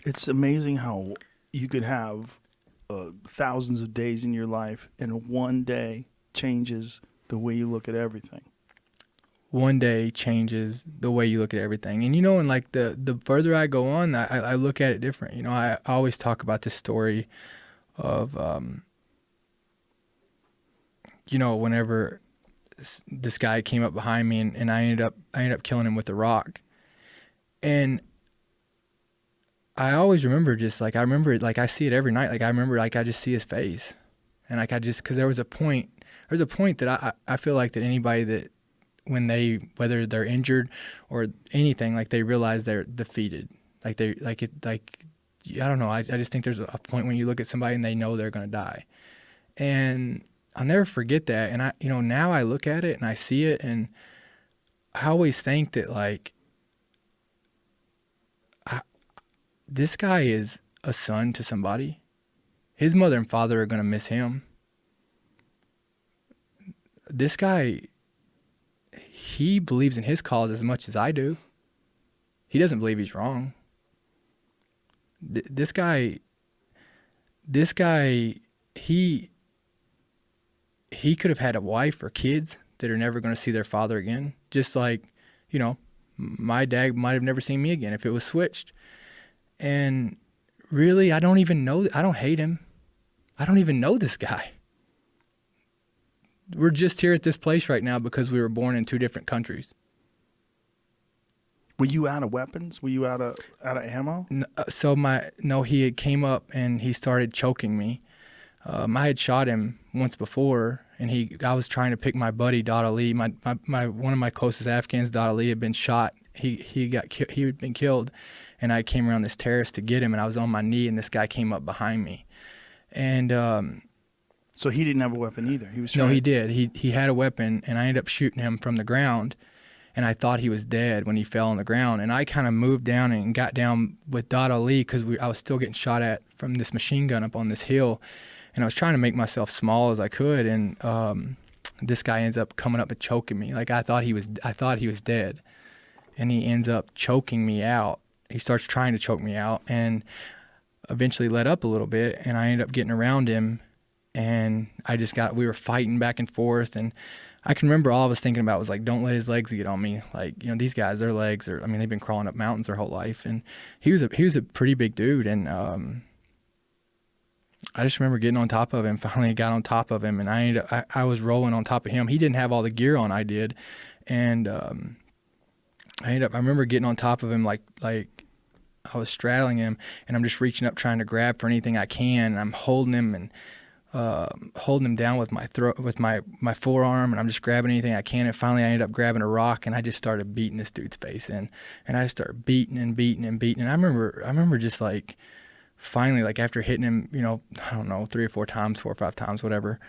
It's amazing how you could have thousands of days in your life, and one day changes the way you look at everything. One day changes the way you look at everything. And and like the further I go on, I look at it different. I always talk about this story of whenever this guy came up behind me, and I ended up killing him with a rock. And I always remember, just like I remember it, like I see it every night. Like I remember, like I just see his face, and like I just, because there was a point that I feel like that anybody that, when they, whether they're injured or anything, like they realize they're defeated. Like they like it like I don't know. I just think there's a point when you look at somebody and they know they're gonna die. And I'll never forget that. And now I look at it and I see it, and I always think that, like, I, this guy is a son to somebody. His mother and father are gonna miss him. This guy, he believes in his cause as much as I do. He doesn't believe he's wrong. This guy, he could have had a wife or kids that are never going to see their father again. Just like, my dad might have never seen me again if it was switched. And really, I don't even know. I don't hate him. I don't even know this guy. We're just here at this place right now because we were born in two different countries. Were you out of weapons? Were you out of ammo? No, he had came up and he started choking me. I had shot him once before, and I was trying to pick my buddy Dada Lee. My one of my closest Afghans, Dada Lee, had been shot. He had been killed, and I came around this terrace to get him, and I was on my knee, and this guy came up behind me, and So he didn't have a weapon either. He was no, trying. he did. He had a weapon, and I ended up shooting him from the ground, and I thought he was dead when he fell on the ground, and I kind of moved down and got down with Dada Lee because I was still getting shot at from this machine gun up on this hill. And I was trying to make myself small as I could, and this guy ends up coming up and choking me. Like I thought he was dead, and he ends up choking me out. He starts trying to choke me out, and eventually let up a little bit, and I ended up getting around him, and we were fighting back and forth, and I can remember all I was thinking about was like, don't let his legs get on me. Like, these guys, their legs are, I mean, they've been crawling up mountains their whole life, and he was a pretty big dude, and I just remember getting on top of him. Finally got on top of him, and I was rolling on top of him. He didn't have all the gear on, I did. And I remember getting on top of him like I was straddling him, and I'm just reaching up trying to grab for anything I can, and I'm holding him and holding him down with my throat, with my forearm, and I'm just grabbing anything I can. And finally I ended up grabbing a rock, and I just started beating this dude's face in, and I just started beating and beating and beating. And I remember just like, finally, like after hitting him, I don't know, 3 or 4 times, 4 or 5 times, whatever,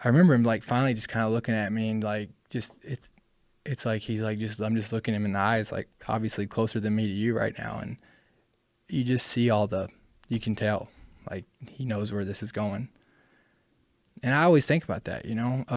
I remember him like finally just kind of looking at me, and like, just, it's like, he's like, I'm just looking him in the eyes, like obviously closer than me to you right now. And you just see you can tell, like he knows where this is going. And I always think about that,